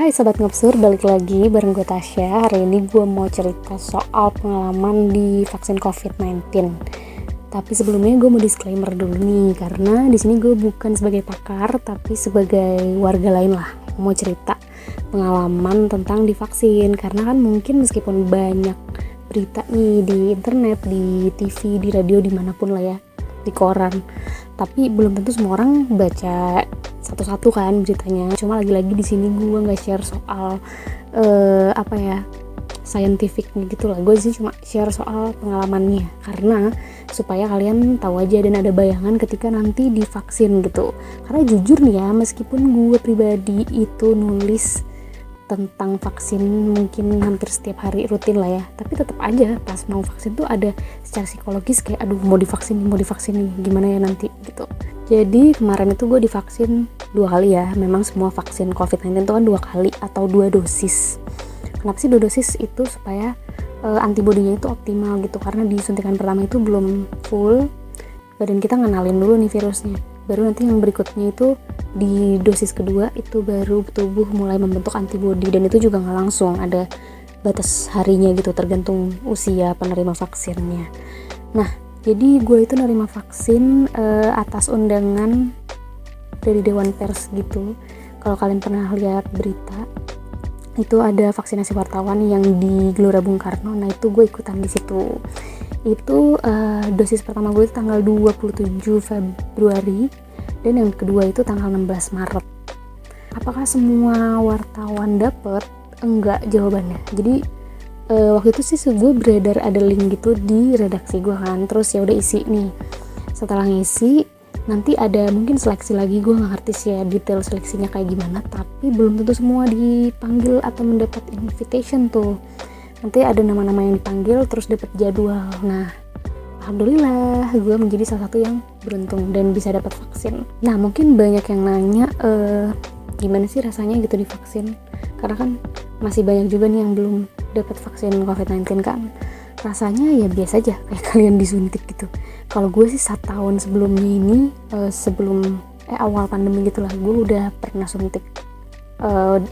Hai Sobat Ngepsur, balik lagi bareng gue Tasya. Hari ini gue mau cerita soal pengalaman di vaksin COVID-19. Tapi sebelumnya gue mau disclaimer dulu nih, karena di sini gue bukan sebagai pakar, tapi sebagai warga lain lah. Mau cerita pengalaman tentang divaksin, karena kan mungkin meskipun banyak berita nih di internet, di TV, di radio, dimanapun lah ya, di koran, tapi belum tentu semua orang baca satu-satu kan beritanya. Cuma lagi-lagi di sini gue nggak share soal scientificnya gitu lah. Gue sih cuma share soal pengalamannya, karena supaya kalian tahu aja dan ada bayangan ketika nanti divaksin gitu. Karena jujur nih ya, meskipun gue pribadi itu nulis tentang vaksin mungkin hampir setiap hari rutin lah ya, tapi tetap aja pas mau vaksin tuh ada secara psikologis kayak aduh mau divaksin nih gimana ya nanti gitu. Jadi kemarin itu gue divaksin 2 kali ya. Memang semua vaksin COVID-19 itu kan 2 kali atau 2 dosis. Kenapa sih 2 dosis? Itu supaya antibodinya itu optimal gitu, karena di suntikan pertama itu belum full, badan kita ngenalin dulu nih virusnya. Baru nanti yang berikutnya itu di dosis kedua itu baru tubuh mulai membentuk antibodi, dan itu juga nggak langsung, ada batas harinya gitu tergantung usia penerima vaksinnya. Nah, jadi gue itu nerima vaksin atas undangan dari Dewan Pers gitu. Kalau kalian pernah lihat berita, itu ada vaksinasi wartawan yang di Gelora Bung Karno. Nah itu gue ikutan di situ. Itu dosis pertama gue itu tanggal 27 Februari dan yang kedua itu tanggal 16 Maret. Apakah semua wartawan dapet? Enggak jawabannya. Jadi waktu itu sih gue beredar ada link gitu di redaksi gue kan, terus ya udah isi nih. Setelah ngisi nanti ada mungkin seleksi lagi, gue nggak ngerti sih ya detail seleksinya kayak gimana, tapi belum tentu semua dipanggil atau mendapat invitation tuh. Nanti ada nama-nama yang dipanggil terus dapat jadwal. Nah alhamdulillah gue menjadi salah satu yang beruntung dan bisa dapat vaksin. Nah mungkin banyak yang nanya gimana sih rasanya gitu divaksin, karena kan masih banyak juga nih yang belum dapat vaksin COVID-19 kan. Rasanya ya biasa aja kayak kalian disuntik gitu. Kalau gue sih 1 tahun sebelumnya ini, sebelum awal pandemi gitulah, gue udah pernah suntik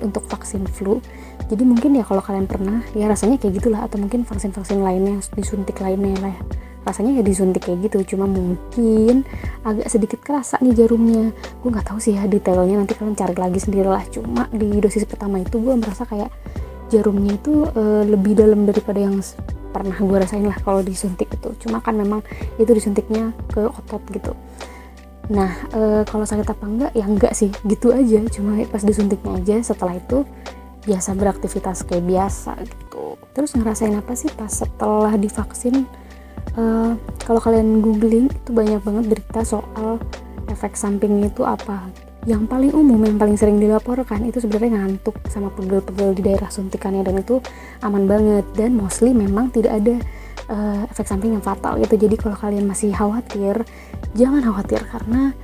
untuk vaksin flu. Jadi mungkin ya kalau kalian pernah ya rasanya kayak gitulah, atau mungkin vaksin-vaksin lainnya, disuntik lainnya lah ya, rasanya ya disuntik kayak gitu, cuma mungkin agak sedikit kerasa nih jarumnya. Gue nggak tahu sih ya detailnya, nanti kalian cari lagi sendirilah. Cuma di dosis pertama itu gue merasa kayak jarumnya itu lebih dalam daripada yang pernah gue rasain lah kalau disuntik itu. Cuma kan memang itu disuntiknya ke otot gitu. Nah kalau sakit apa enggak ya enggak sih, gitu aja, cuma pas disuntiknya aja. Setelah itu biasa beraktivitas kayak biasa gitu. Terus ngerasain apa sih pas setelah divaksin? Kalau kalian googling itu banyak banget berita soal efek sampingnya itu apa. Yang paling umum, yang paling sering dilaporkan itu sebenarnya ngantuk sama pegel-pegel di daerah suntikannya, dan itu aman banget dan mostly memang tidak ada efek samping yang fatal gitu. Jadi kalau kalian masih khawatir, jangan khawatir, karena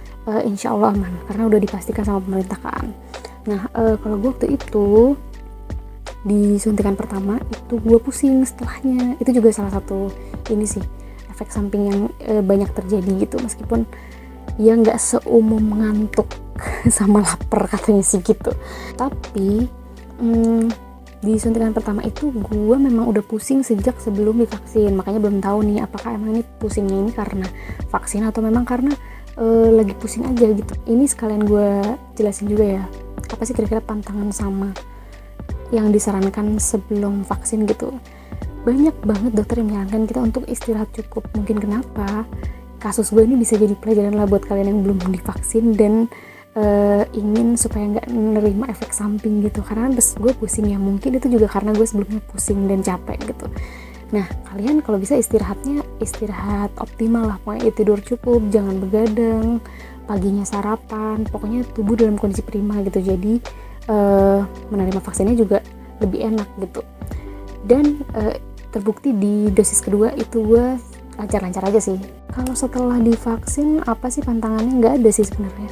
insya Allah aman, karena udah dipastikan sama pemerintah kan. Nah kalau gue waktu itu di suntikan pertama itu gue pusing setelahnya. Itu juga salah satu ini sih efek samping yang banyak terjadi gitu, meskipun ya nggak seumum ngantuk sama lapar katanya sih gitu. Tapi di suntikan pertama itu gue memang udah pusing sejak sebelum divaksin, makanya belum tahu nih apakah emang ini pusingnya ini karena vaksin atau memang karena lagi pusing aja gitu. Ini sekalian gue jelasin juga ya, apa sih kira-kira pantangan sama yang disarankan sebelum vaksin gitu. Banyak banget dokter yang menyarankan kita untuk istirahat cukup. Mungkin kenapa kasus gue ini bisa jadi pelajaran lah buat kalian yang belum divaksin dan ingin supaya nggak menerima efek samping gitu, karena gue pusing ya, mungkin itu juga karena gue sebelumnya pusing dan capek gitu. Nah kalian kalau bisa istirahat optimal lah, pokoknya tidur cukup, jangan begadang, paginya sarapan, pokoknya tubuh dalam kondisi prima gitu. Jadi menerima vaksinnya juga lebih enak gitu. Dan terbukti di dosis kedua itu gue lancar-lancar aja sih. Kalau setelah divaksin apa sih pantangannya? Nggak ada sih sebenarnya.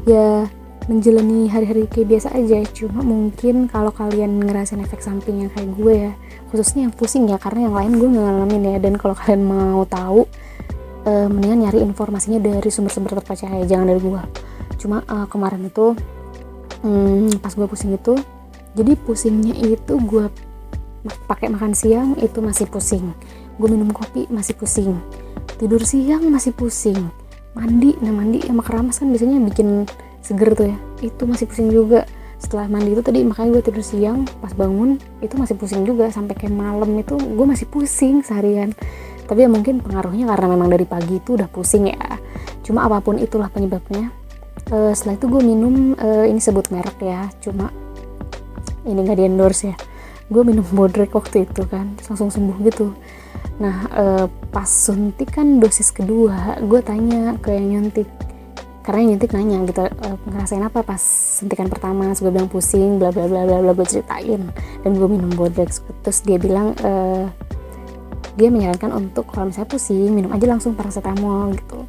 Ya menjalani hari-hari kayak biasa aja. Cuma mungkin kalau kalian ngerasain efek samping yang kayak gue ya, khususnya yang pusing ya, karena yang lain gue nggak ngalamin ya. Dan kalau kalian mau tahu, mendingan nyari informasinya dari sumber-sumber terpercaya, jangan dari gue. Cuma kemarin itu pas gue pusing itu Jadi pusingnya itu gue pakai makan siang itu masih pusing, gue minum kopi masih pusing, tidur siang masih pusing, mandi sama keramas kan biasanya bikin seger tuh ya, itu masih pusing juga. Setelah mandi itu tadi makanya gue tidur siang, pas bangun itu masih pusing juga, sampai kayak malam itu gue masih pusing seharian. Tapi ya mungkin pengaruhnya karena memang dari pagi itu udah pusing ya. Cuma apapun itulah penyebabnya, setelah itu gue minum, ini sebut merek ya, cuma ini nggak di endorse ya, gue minum Bodrek waktu itu kan, terus langsung sembuh gitu. Nah pas suntikan dosis kedua, gue tanya ke yang nyuntik, karena yang nyuntik nanya gitu, ngerasain apa pas suntikan pertama. Terus gue bilang pusing, bla bla bla bla bla, gue ceritain, dan gue minum Bodrek. Terus dia bilang dia menyarankan untuk kalau misalnya pusing minum aja langsung paracetamol gitu.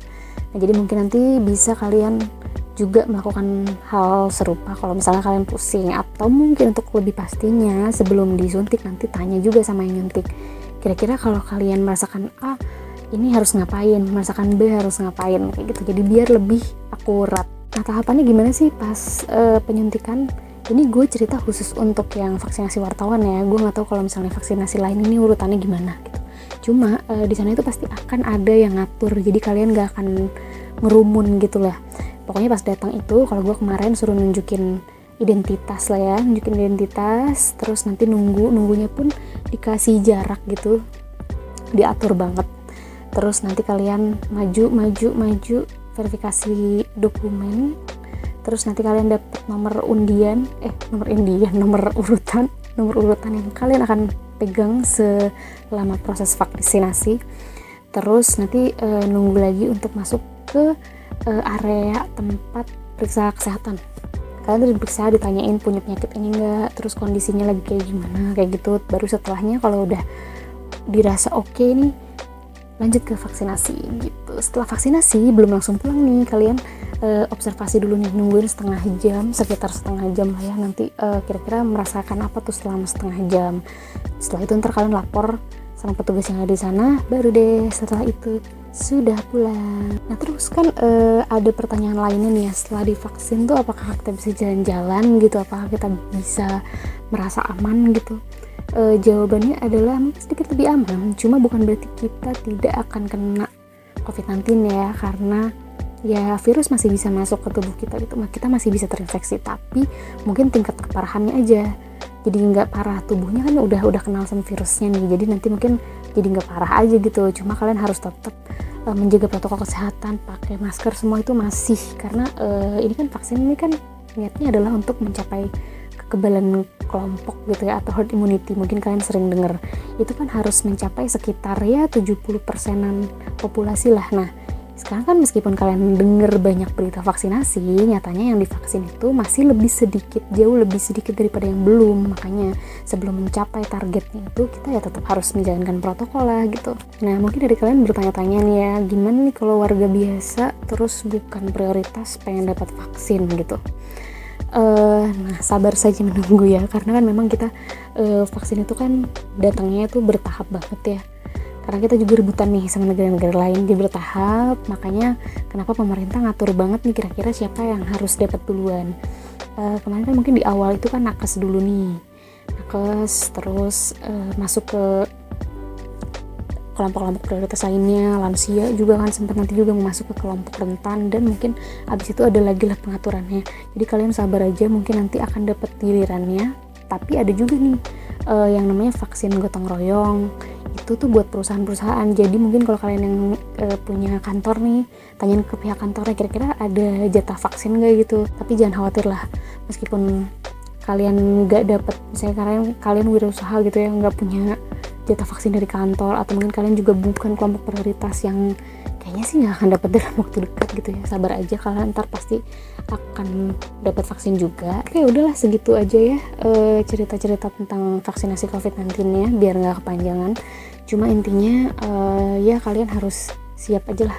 Nah jadi mungkin nanti bisa kalian juga melakukan hal serupa kalau misalnya kalian pusing, atau mungkin untuk lebih pastinya sebelum disuntik nanti tanya juga sama yang nyuntik, kira-kira kalau kalian merasakan A ini harus ngapain, merasakan B harus ngapain, kayak gitu. Jadi biar lebih akurat. Nah tahapannya gimana sih pas penyuntikan? Ini gue cerita khusus untuk yang vaksinasi wartawan ya, gue nggak tahu kalau misalnya vaksinasi lain ini urutannya gimana gitu. Cuma di sana itu pasti akan ada yang ngatur, jadi kalian nggak akan ngerumun gitu lah. Pokoknya pas datang itu, kalau gue kemarin suruh nunjukin identitas lah ya, nunjukin identitas, terus nanti nunggunya pun dikasih jarak gitu, diatur banget. Terus nanti kalian maju verifikasi dokumen, terus nanti kalian dapat nomor urutan yang kalian akan pegang selama proses vaksinasi. Terus nanti nunggu lagi untuk masuk ke area tempat periksa kesehatan. Kalian tuh diperiksa, ditanyain punya penyakit ini enggak, terus kondisinya lagi kayak gimana, kayak gitu. Baru setelahnya kalau udah dirasa oke nih, lanjut ke vaksinasi gitu. Setelah vaksinasi belum langsung pulang nih, kalian observasi dulu nih, nungguin sekitar setengah jam lah ya. Nanti kira-kira merasakan apa tuh selama setengah jam. Setelah itu ntar kalian lapor sama petugas yang ada di sana, baru deh setelah itu sudah pulang. Nah terus kan ada pertanyaan lainnya nih ya, setelah divaksin tuh apakah kita bisa jalan-jalan gitu, apakah kita bisa merasa aman gitu? Jawabannya adalah sedikit lebih aman, cuma bukan berarti kita tidak akan kena COVID-19 ya, karena ya virus masih bisa masuk ke tubuh kita gitu, kita masih bisa terinfeksi, tapi mungkin tingkat keparahannya aja. Jadi nggak parah, tubuhnya kan udah kenal sama virusnya nih, jadi nanti mungkin jadi nggak parah aja gitu. Cuma kalian harus tetap menjaga protokol kesehatan, pakai masker, semua itu masih, karena ini kan vaksin ini kan niatnya adalah untuk mencapai kekebalan kelompok gitu ya, atau herd immunity, mungkin kalian sering dengar. Itu kan harus mencapai sekitar ya 70%-an populasi lah. Nah sekarang kan meskipun kalian dengar banyak berita vaksinasi, nyatanya yang divaksin itu masih jauh lebih sedikit daripada yang belum. Makanya sebelum mencapai targetnya itu kita ya tetap harus menjalankan protokol lah gitu. Nah mungkin dari kalian bertanya-tanya nih ya, gimana nih kalau warga biasa terus bukan prioritas pengen dapat vaksin gitu. Nah sabar saja menunggu ya, karena kan memang kita vaksin itu kan datangnya itu bertahap banget ya, karena kita juga rebutan nih sama negara-negara lain, dia bertahap. Makanya kenapa pemerintah ngatur banget nih kira-kira siapa yang harus dapat duluan. Kemarin kan mungkin di awal itu kan nakes dulu nih, terus masuk ke kelompok-kelompok prioritas lainnya, lansia juga kan sempat nanti juga mau masuk ke kelompok rentan, dan mungkin abis itu ada lagi lah pengaturannya. Jadi kalian sabar aja, mungkin nanti akan dapat gilirannya. Tapi ada juga nih yang namanya vaksin gotong royong, itu tuh buat perusahaan-perusahaan. Jadi mungkin kalau kalian yang punya kantor nih, tanyain ke pihak kantornya kira-kira ada jatah vaksin gak gitu. Tapi jangan khawatir lah, meskipun kalian nggak dapat, misalnya kalian wirausaha gitu ya, nggak punya jatah vaksin dari kantor, atau mungkin kalian juga bukan kelompok prioritas yang kayaknya sih nggak akan dapat dalam waktu dekat gitu ya, sabar aja, kalian ntar pasti akan dapat vaksin juga. Oke udahlah segitu aja ya cerita-cerita tentang vaksinasi COVID-19 ya, biar nggak kepanjangan. Cuma intinya ya kalian harus siap aja lah,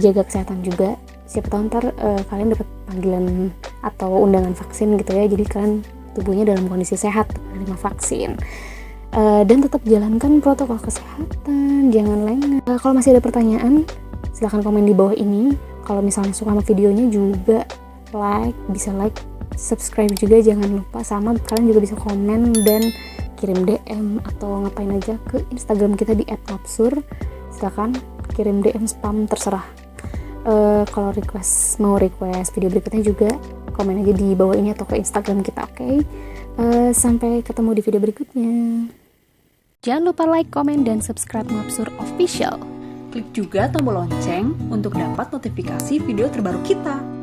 jaga kesehatan juga. Siapa tahu ntar kalian dapat panggilan atau undangan vaksin gitu ya, jadi kalian tubuhnya dalam kondisi sehat menerima vaksin. Dan tetap jalankan protokol kesehatan, jangan lengah. Kalau masih ada pertanyaan, silahkan komen di bawah ini. Kalau misalnya suka sama videonya juga bisa like, subscribe juga jangan lupa, sama kalian juga bisa komen dan kirim DM atau ngapain aja ke Instagram kita di @mapsur. Silakan kirim DM, spam, terserah. Kalau mau request video berikutnya juga komen aja di bawah ini atau ke Instagram kita, oke? Sampai ketemu di video berikutnya. Jangan lupa like, komen, dan subscribe Mapsur Official. Klik juga tombol lonceng untuk dapat notifikasi video terbaru kita.